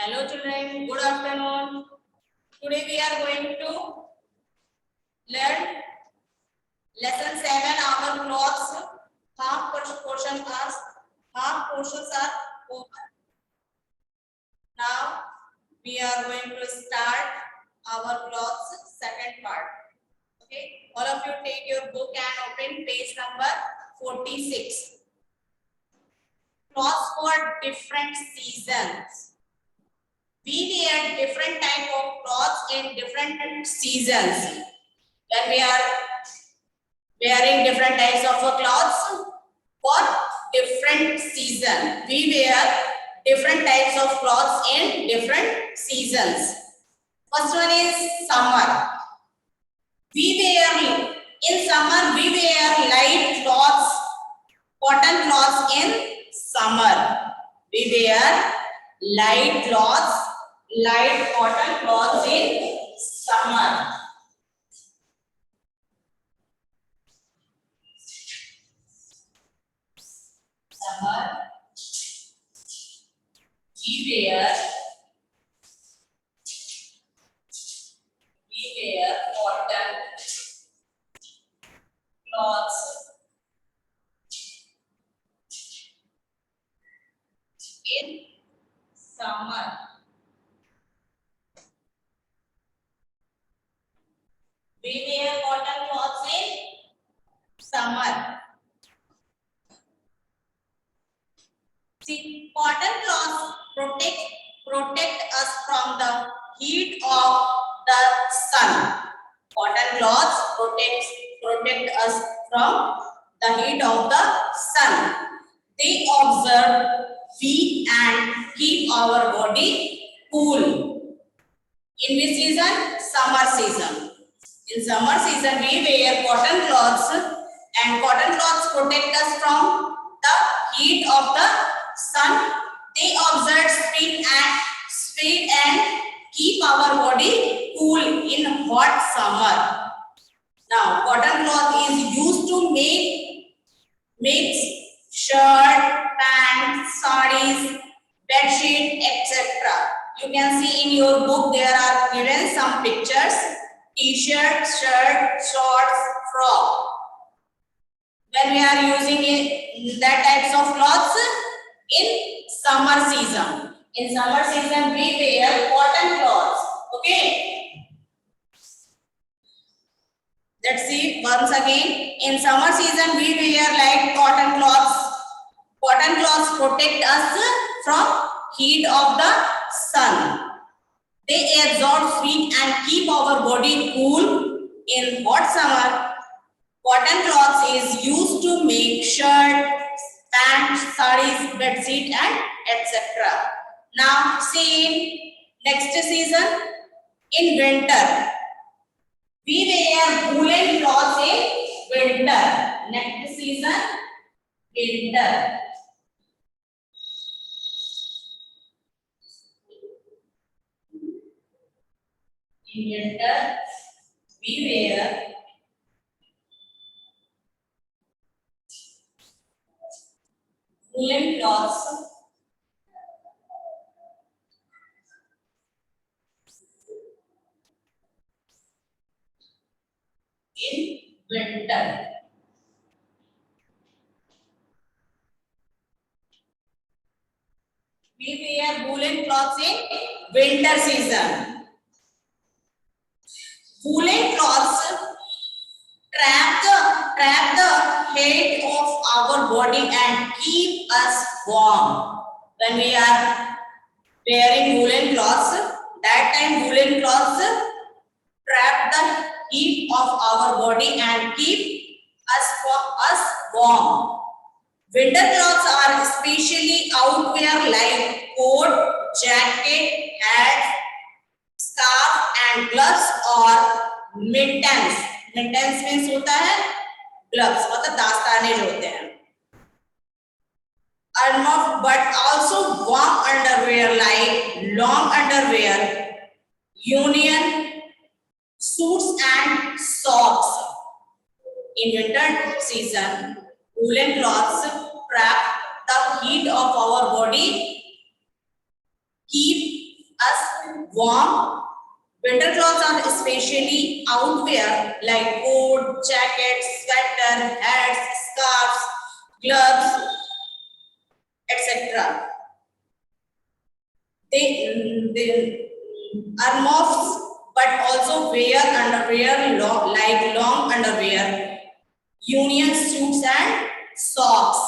Hello children, good afternoon. Today we are going to learn lesson 7. Our clothes portions are over. Now we are going to start our clothes second part. Okay, all of you take your book and open page number 46. Clothes for different seasons. We wear different type of clothes in different seasons. When we are wearing different types of clothes for different season, we wear different types of clothes in different seasons. First one is summer. In summer we wear light clothes, cotton clothes in summer. We wear light cotton clothes in summer. Summer, we wear cotton cloths in summer. We wear cotton cloths in summer. See, cotton cloths protect us from the heat of the sun. Cotton cloths protect us from the heat of the sun. They absorb heat and keep our body cool. In which season? Summer season. In summer season, we wear cotton cloths, and cotton cloths protect us from the heat of the sun. They absorb heat and keep our body cool in hot summer. Now, cotton cloth is used to make shirt, pants, sarees, bedsheet, etc. You can see in your book there are given some pictures: t-shirt, shirt, shorts, frock. When we are using that types of clothes in summer season. In summer season we wear cotton clothes. Okay. Let's see once again. In summer season we wear light cotton cloths. Cotton cloths protect us from heat of the sun. They absorb heat and keep our body cool in hot summer. Cotton cloths is used to make shirt, pants, sarees, bedsheet and etc. Now see next season in winter. We wear woolen clothes in winter. Next season, winter. In winter, we wear woolen cloths in winter. We wear woolen cloths in winter season. Woolen cloths trap the heat of our body and keep us warm. When we are wearing woolen cloths, that time woolen cloths trap the heat of our body and keep us warm. Winter clothes are especially outwear like coat, jacket, hat, scarf and gloves or mittens. Mittens means होता है gloves, मतलब दास्ताने जो होते हैं. But also warm underwear like long underwear, union suits and socks. In winter season, woolen cloths trap the heat of our body, keep warm. Winter clothes are especially outwear like coat, jacket, sweater, hats, scarves, gloves, etc. They are muffs, but also wear underwear like long underwear, union suits and socks.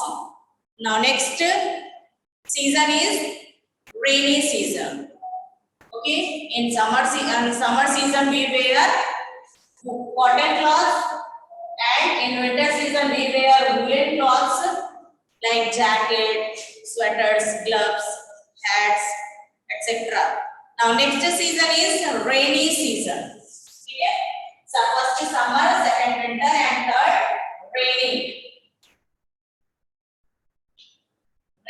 Now next season is rainy season. Okay, in summer season we wear cotton cloths, and in winter season we wear woolen cloths like jacket, sweaters, gloves, hats, etc. Now next season is rainy season. Okay, so first is summer, second winter, and third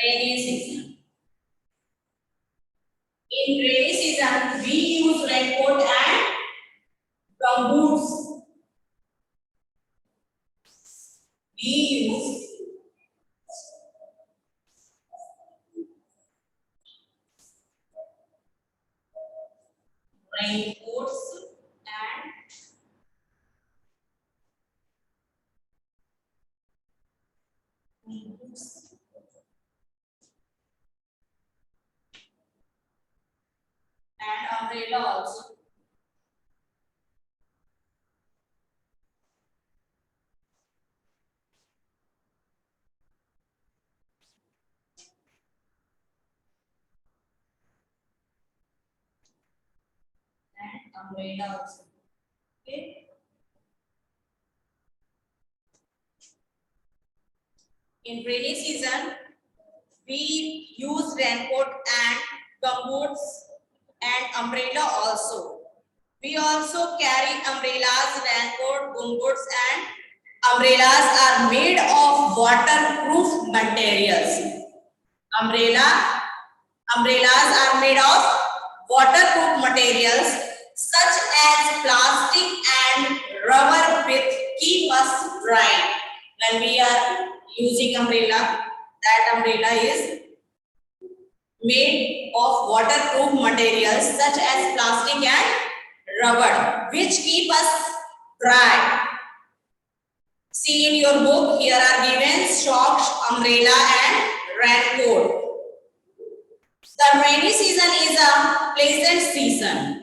rainy season. In rainy season, we use raincoat and gumboots. We use raincoats and gumboots and umbrella also. And umbrella also. Okay. In rainy season, we use raincoat and gumboots and umbrella also. We also carry umbrellas, raincoat, gumboots, and umbrellas are made of waterproof materials. Umbrellas are made of waterproof materials such as plastic and rubber which keep us dry. When we are using umbrella, that umbrella is made of waterproof materials such as plastic and rubber which keep us dry. See in your book, here are given socks, umbrella and raincoat. The rainy season is a pleasant season.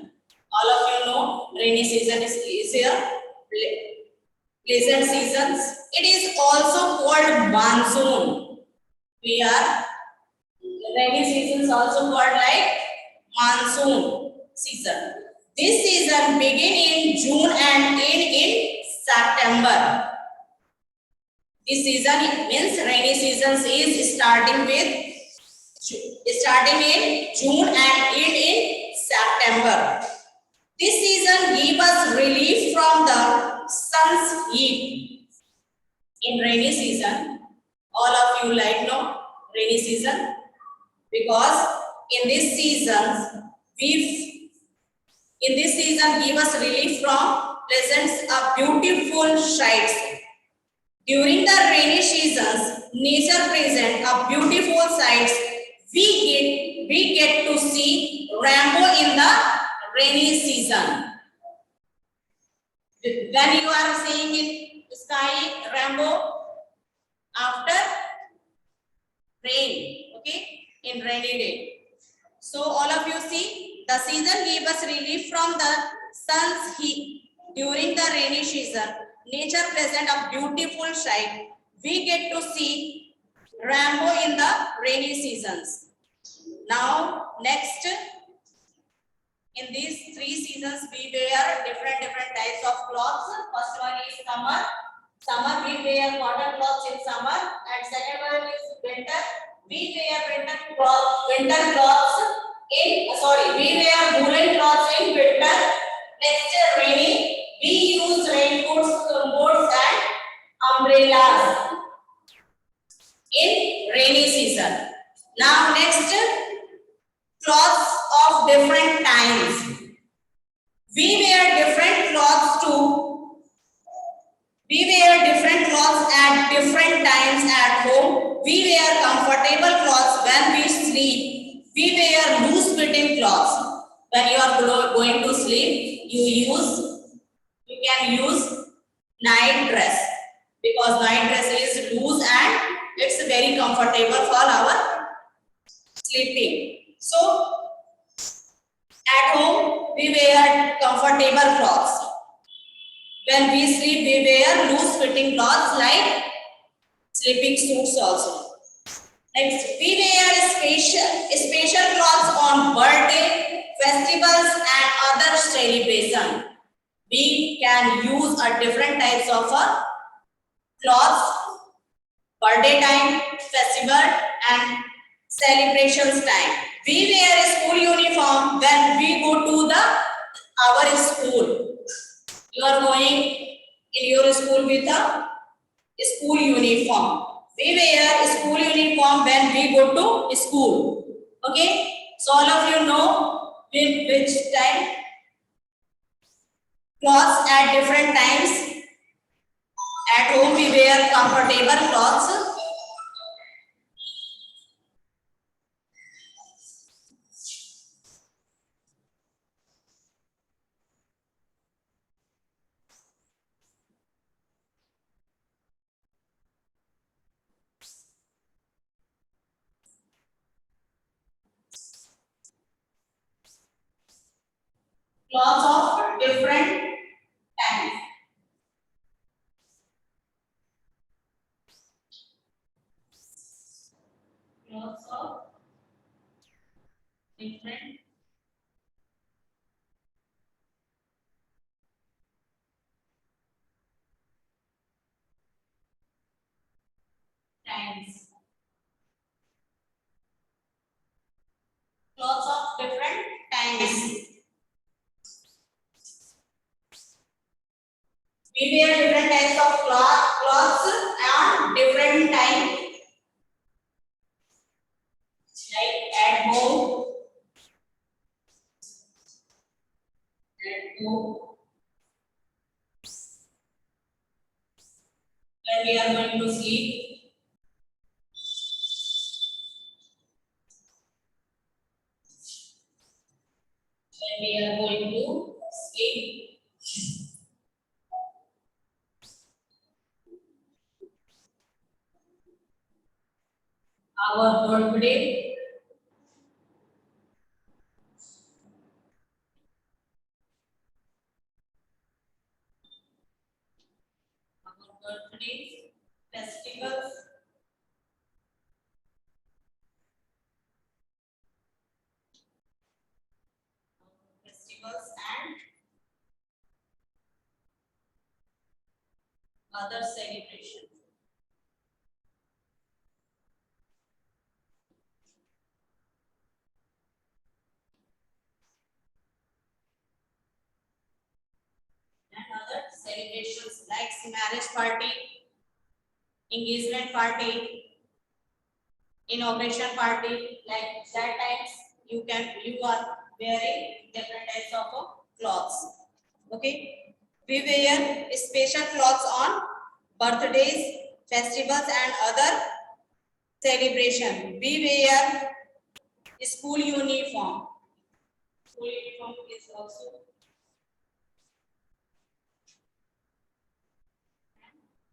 All of you know rainy season is a pleasant season. It is also called monsoon. Rainy season is also called like monsoon season. This season begin in June and end in September. This season means rainy season is starting in June and end in September. This season gives us relief from the sun's heat. In rainy season, all of you like rainy season because in this season give us relief from presents a beautiful sights. During the rainy seasons, nature presents a beautiful sights. We get to see rainbow in the rainy season. When you are seeing in sky rainbow after rain, okay, in rainy day. So all of you see, the season gives us relief from the sun's heat. During the rainy season, nature presents a beautiful sight. We get to see rainbow in the rainy seasons. Now, next, in these three seasons, we wear different types of clothes. First one is summer. Summer, we wear cotton clothes in summer. And second one is winter. We wear we wear woolen clothes in winter. Next, rainy. We use raincoats, boats, and umbrellas in rainy season. Now, next, clothes of different times. We wear different clothes too. We wear different clothes at different times at home. We wear comfortable clothes when we sleep. We wear loose fitting clothes. when you are going to sleep, you can use night dress, because night dress is loose and it's very comfortable for our sleeping. So at home we wear comfortable clothes. When we sleep, we wear loose fitting clothes like sleeping suits also. Next, we wear special clothes on birthday, festivals and other celebration. We can use a different types of clothes, birthday time, festival and celebrations time. We wear a school uniform when we go to the our school. You are going in your school with a school uniform. We wear school uniform when we go to school. Okay. So all of you know which time clothes at different times. At home we wear comfortable clothes. Clothes of different times. Clothes of different times. Clothes of different times. We wear different types of clothes and different time, like at home, when we are going to sleep, when we are going to sleep, our birthday, festivals, and other celebrations. And other celebrations like marriage party, engagement party, inauguration party, like that times you are wearing different types of clothes. Okay, we wear special clothes on birthdays, festivals and other celebration. We wear school uniform. School uniform is also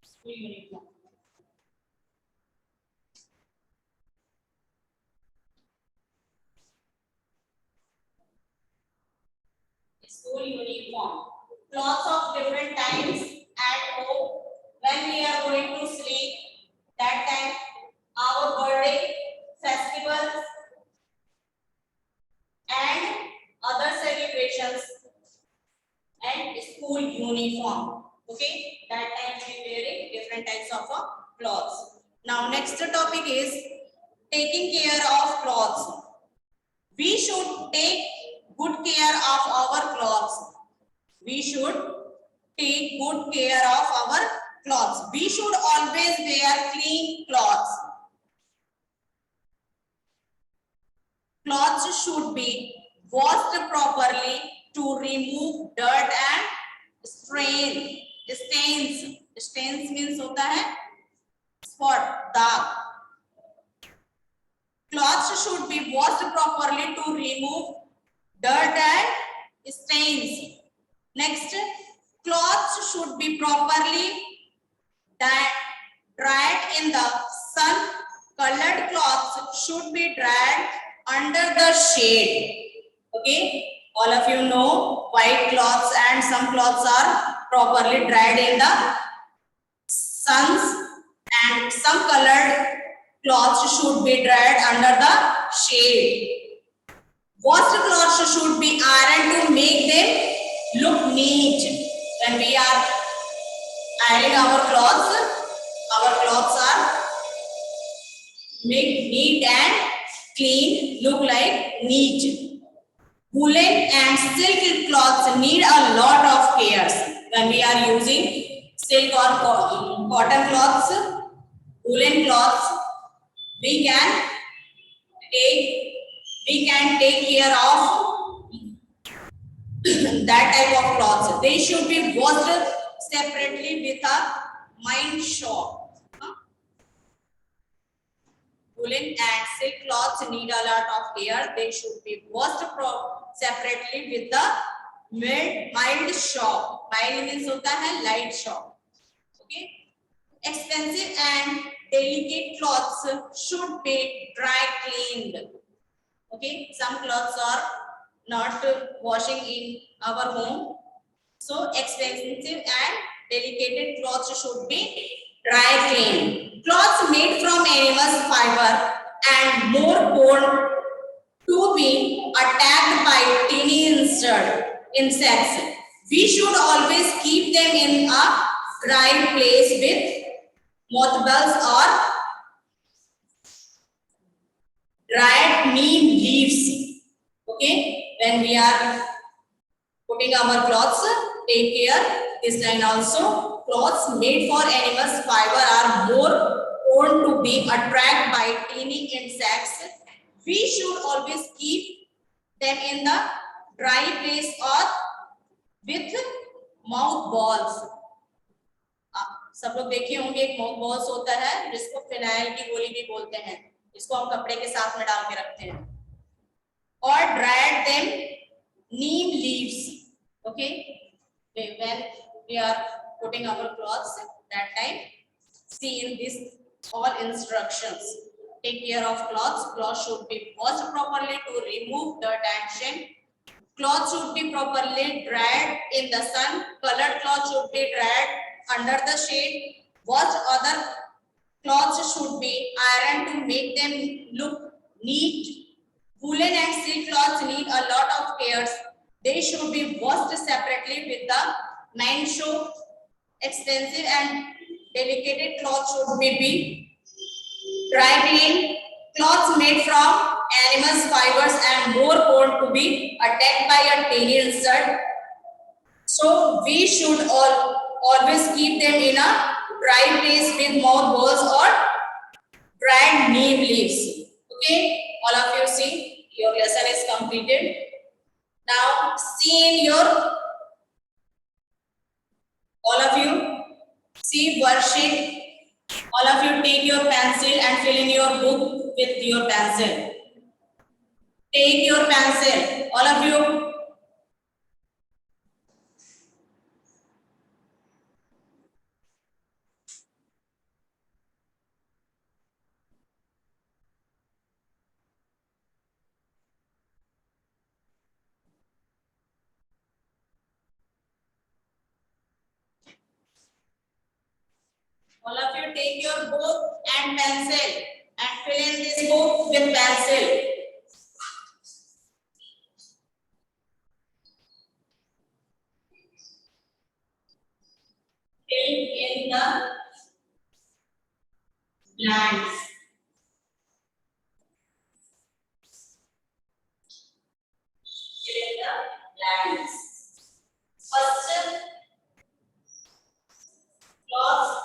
school uniform. School uniform. Clothes of different times at home. When we are going to sleep, that time our birthday, festivals and other celebrations and school uniform. Okay, that time we wearing different types of clothes. Now next topic is taking care of clothes. We should take good care of our clothes. We should take good care of our clothes. We should always wear clean clothes. Clothes should be washed properly to remove dirt and stains. Stains means होता है spot, दाग. Clothes should be washed properly to remove dirt and stains. Next, clothes should be properly dried in the sun. Colored cloths should be dried under the shade. Okay, all of you know white cloths and some cloths are properly dried in the suns, and some colored cloths should be dried under the shade. Washed clothes should be ironed to make them look neat. When we are ironing our clothes are made neat and clean, look like neat. Woolen and silk cloths need a lot of care. When we are using silk or cotton cloths, woolen cloths, we can take care of that type of cloths. They should be washed separately with a mind shop. Woolen and silk cloths need a lot of care. They should be washed separately with the mild shop. Mild means होता है light shop. Okay. Expensive and delicate cloths should be dry cleaned. Okay. Some clothes are not washing in our home. So expensive and delicate clothes should be dry cleaned. Cloths made from animals fiber and more prone to be attacked by tiny insects. We should always keep them in a dry place with mothballs or dried neem leaves. Okay, when we are putting our clothes, take care. This line also, clothes made for animals fiber are more prone to be attracted by tiny insects. We should always keep them in the dry place or with mouth balls. सब लोग देखे होंगे एक mouth balls होता है जिसको phenyl की गोली भी बोलते हैं, इसको हम कपड़े के साथ में डाल के रखते हैं. और dried them neem leaves. Okay, when we are putting our clothes, that time see in this all instructions. Take care of clothes. Clothes should be washed properly to remove dirt and shame. Clothes should be properly dried in the sun. Colored clothes should be dried under the shade. Washed other clothes should be ironed to make them look neat. Woolen and silk cloths need a lot of care. They should be washed separately with the main show. Expensive and delicate cloths should be dry clean. Cloths made from animals fibers and more prone to be attacked by a tiny insect. So we should always keep them in a dry place with mothballs or dried neem leaves. Okay, all of you see your lesson is completed. Now see in your, all of you see worksheet. All of you take your pencil and fill in your book with your pencil. Take your pencil, all of you. All of you take your book and pencil and fill in this book with pencil. Fill in the blanks. Fill in the blanks. First, clothes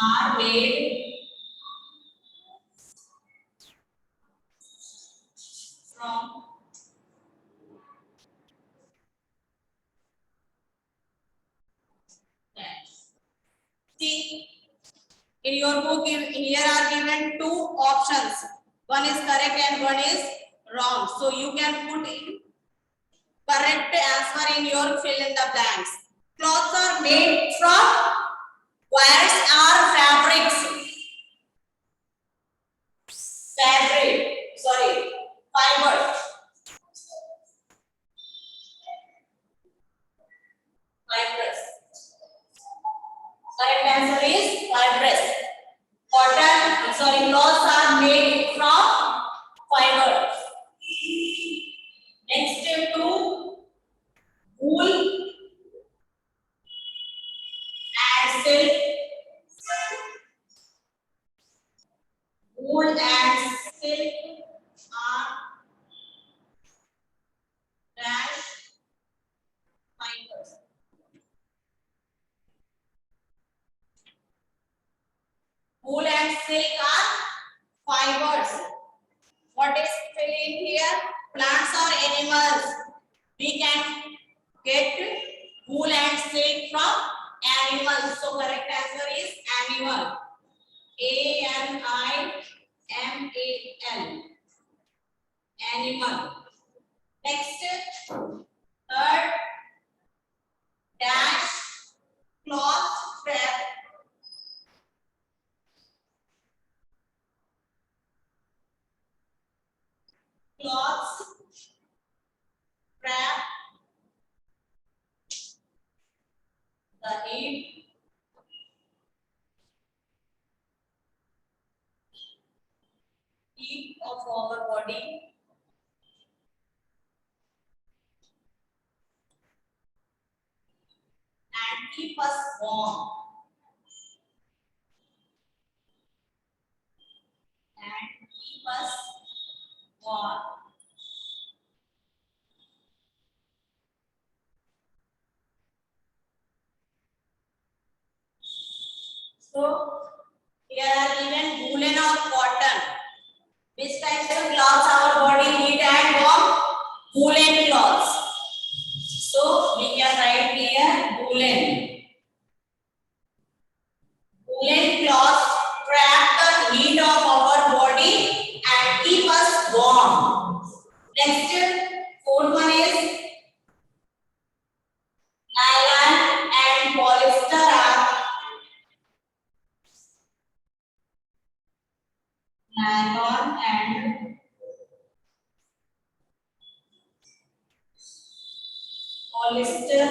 are made from plants. See, in your book here are given two options. One is correct and one is wrong. So you can put in correct answer in your fill in the blanks. Clothes are made from wires or fabrics. Fabric. Sorry. Fiber. Fibrous. Correct answer is fibrous. Cotton. Sorry. Clothes are made from fiber. Next two. Wool and silk. Wool and silk are dash fibers. Wool and silk are fibers. What is filling here? Plants or animals. We can get wool and silk from animals. So correct answer is animal. A-N-I-M-A-L. Animal. Next, third, dash, cloth, fabric. Cloths, wrap, the heat of our body. And keep us warm. And keep us warm. So here are given woolen or cotton. Which types of cloths our body need and warm? Woolen cloths. So we can write here woolen. Woolen cloths trap the heat of our body and keep us warm. Next, fourth one is nylon and polyester are nylon and polyester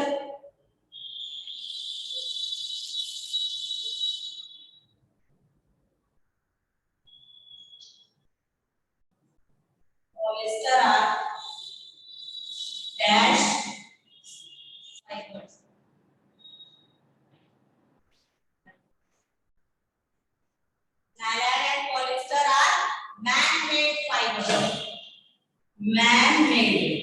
are dash fibers. Nylon and polyester are man-made fibers. Man-made.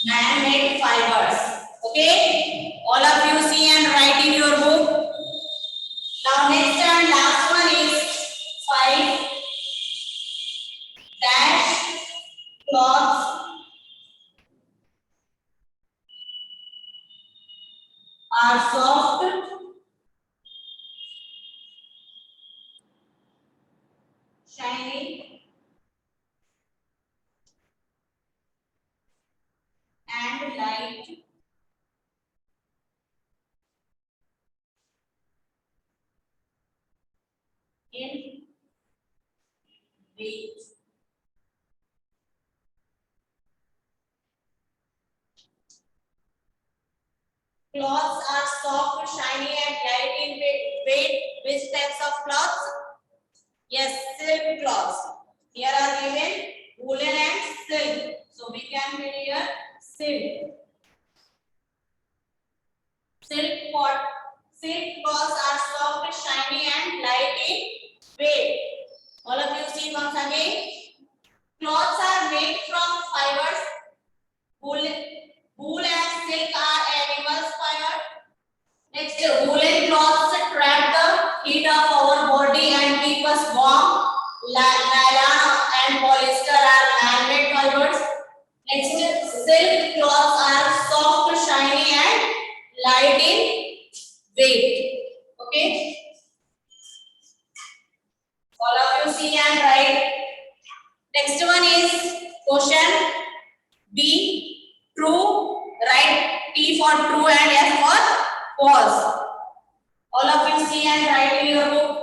Man-made fibers. Okay? All of you see and write in your book. Now next and last one is 5 dash cloths are soft, shiny and light in weight. Cloths are soft, shiny and light in weight. Which types of cloths? Yes, silk cloths. Here are given woolen and silk. So we can read here silk. Silk cloths are soft, shiny and light in weight. All of you see once again. Cloths are made from fibers. Wool and silk are animals fiber. Next, woolen cloths trap the heat of our body and keep us warm. Nylon and polyester are man-made fibers. Next, silk cloths are soft, shiny and light in weight. Okay. All of you see and write. Next one is question B. True. Write T for true and F for false. All of you see and write in your book.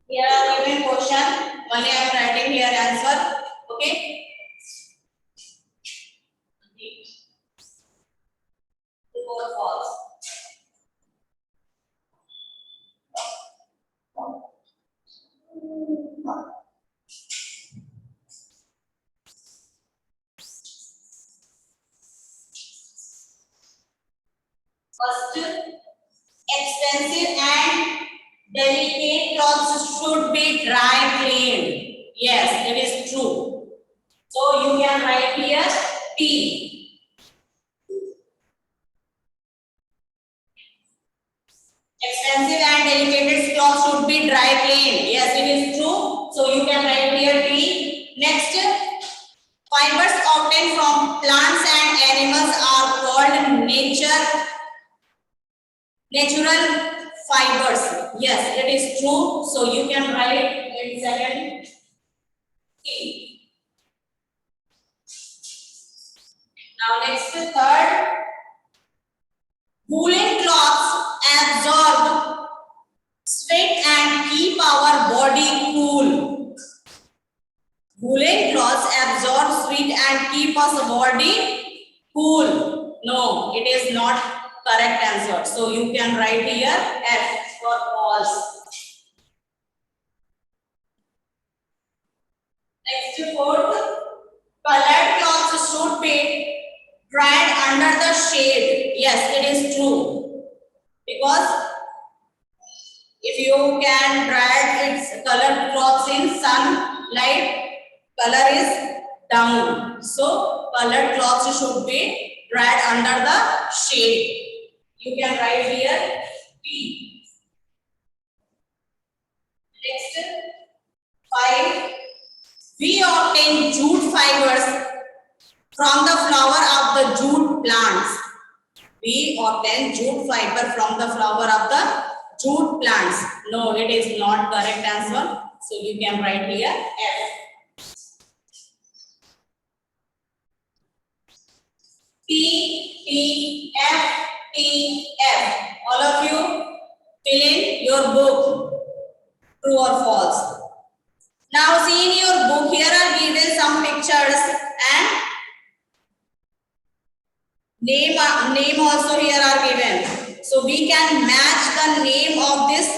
Here are given question. Only I am writing here answer. Okay. True or false? First, expensive and delicate clothes should be dry cleaned. Yes, it is true. So you can write here T. Expensive and delicate clothes should be dry cleaned. Yes, it is true. So you can write here T. Next, fibers obtained from plants and animals are called natural fibers. Yes, it is true. So you can write in second T. Now next, third, woolen cloths absorb sweat and keep our body cool. Woolen cloths absorb sweat and keep us body cool. No, it is not correct answer. So you can write here F for false. Next, fourth, colored cloths should be dried under the shade. Yes, it is true. Because if you can dry its colored cloths in sunlight, color is down. So colored cloths should be dried under the shade. You can write here P. Next, 5. We obtain jute fibers from the flower of the jute plants. We obtain jute fiber from the flower of the jute plants. No, it is not correct answer. So you can write here F. T, T, F, T, F. All of you fill in your book. True or false. Now see in your book, here are given some pictures and name also here are given. So we can match the name of this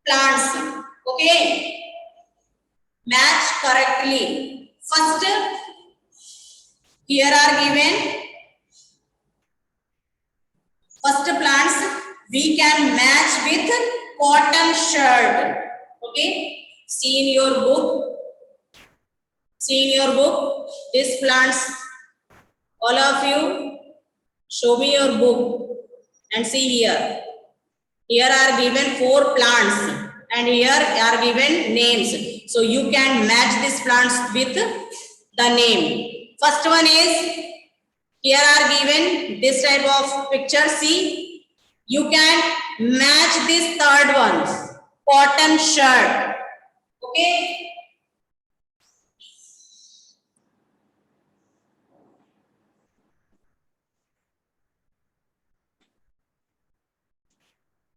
plants. Okay. Match correctly. First, here are given first plants we can match with cotton shirt. Okay. See in your book. See in your book. These plants. All of you, show me your book and see here. Here are given 4 plants and here are given names. So you can match these plants with the name. First one is, here are given this type of picture. See, you can match this third one, cotton shirt. Okay.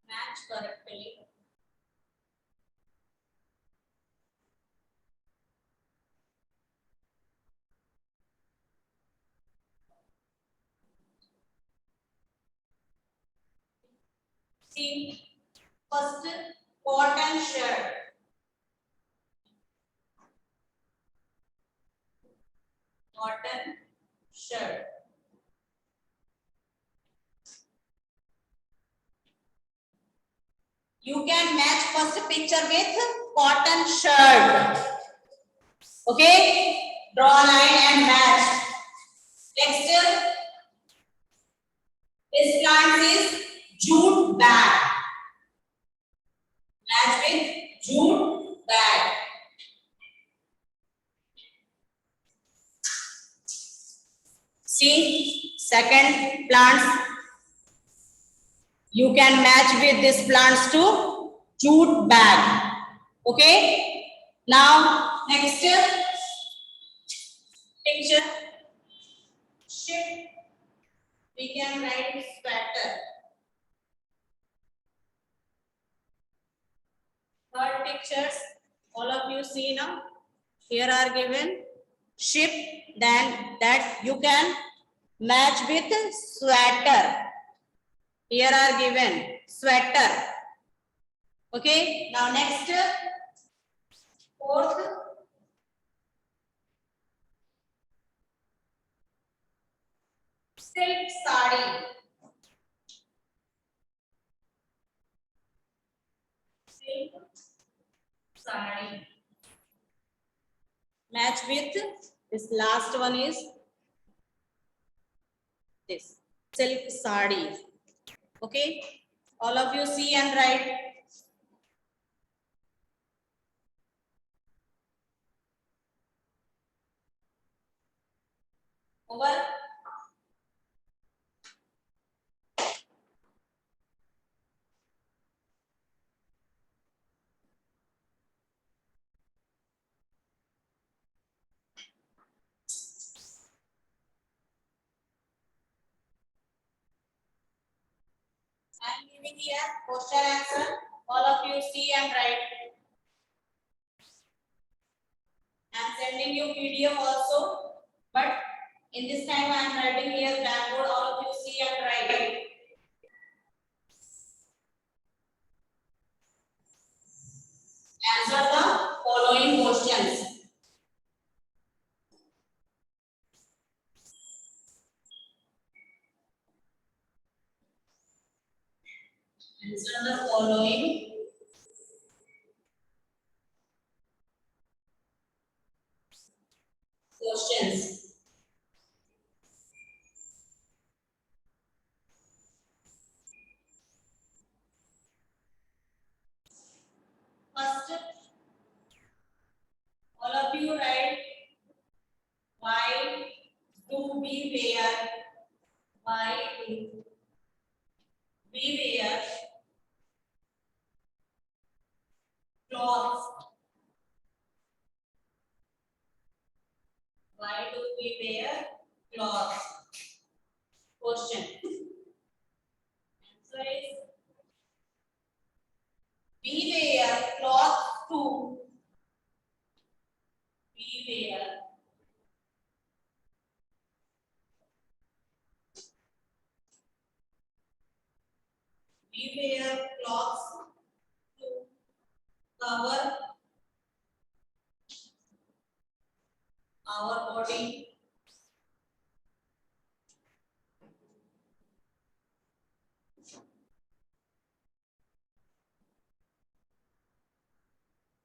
Match correctly. See, first cotton shirt. Cotton shirt. You can match first picture with cotton shirt. Okay, draw a line and match. Next, this plant is jute bag. Match with jute bag. See, second plants. You can match with these plants to jute bag. Okay. Now next picture. Ship. We can write sweater. Third pictures. All of you see now. Here are given ship. Then that you can match with sweater. Here are given sweater. Okay. Now next fourth. Silk sari. Silk sari. Match with this last one is this silk sari. Okay. All of you see and write. Over. I am giving here question answer. All of you see and write. I am sending you PDF also, but in this time I am writing here blackboard. All of you see and write. Answer the following questions. Answer the following questions. First, all of you write why do we wear? Why do we wear clothes? Why do we wear clothes? Question. Answer is we wear clothes to. We wear clothes to cover our body.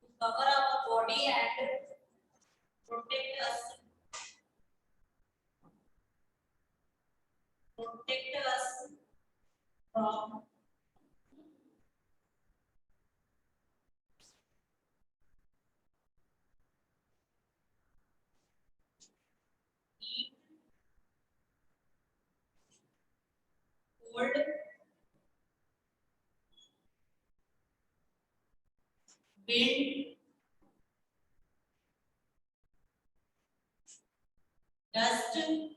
To cover our body and protect us. Protect us from heat, cold, wind, dust, and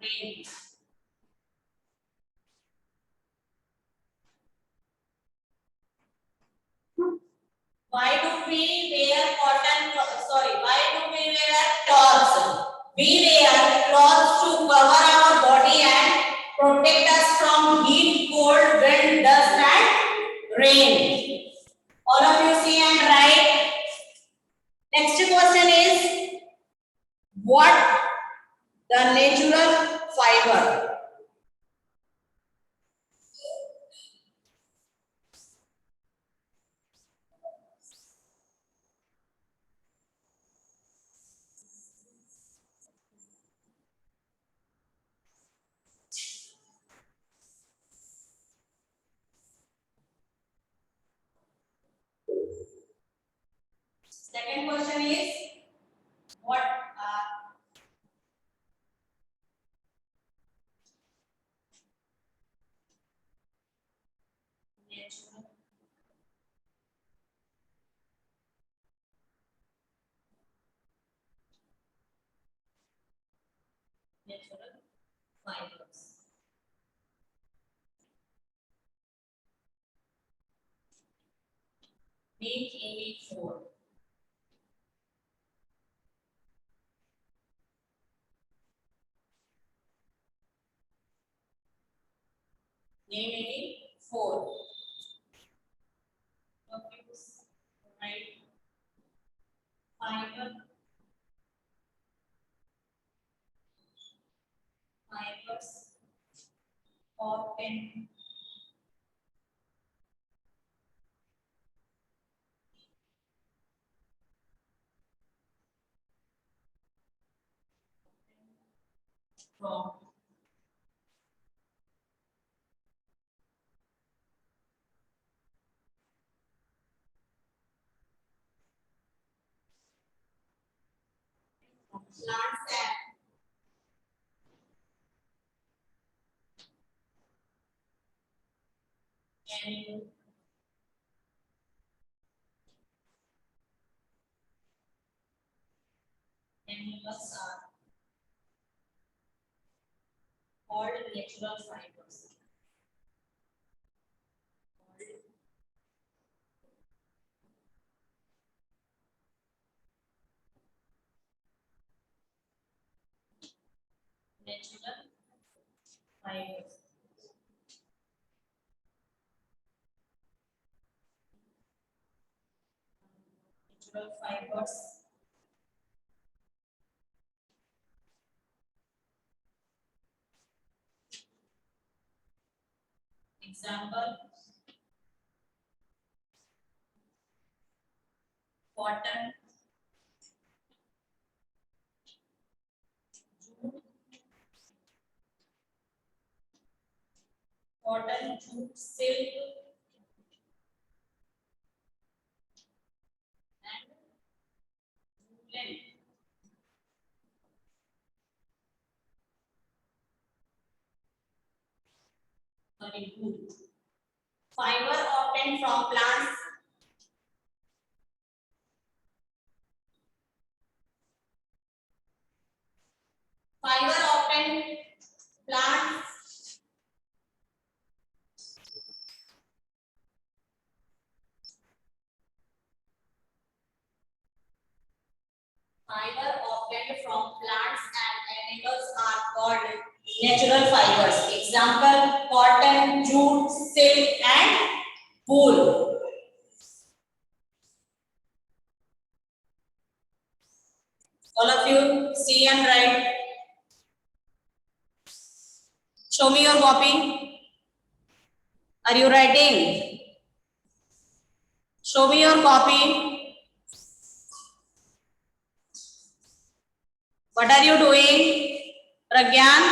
rain. Why do we wear cotton? Sorry, why do we wear clothes? We wear clothes to cover our body and protect us from heat, cold, wind, dust, and rain. All of you see and write. Next question is what the natural fiber? natural fibers. Make any four. Name any four. Confuse, right? Fiber, fibers, cotton, from plants and animals. Animals are called natural fibers. Natural fibers. Natural fibers. Example: cotton, jute, silk, and woolen. Sorry, wool. Fiber obtained from plants. Fiber obtained plants. Fiber obtained from plants and animals are called natural fibers. Example: cotton, jute, silk, and wool. All of you see and write. Show me your copy. Are you writing? Show me your copy. What are you doing? Pragyan?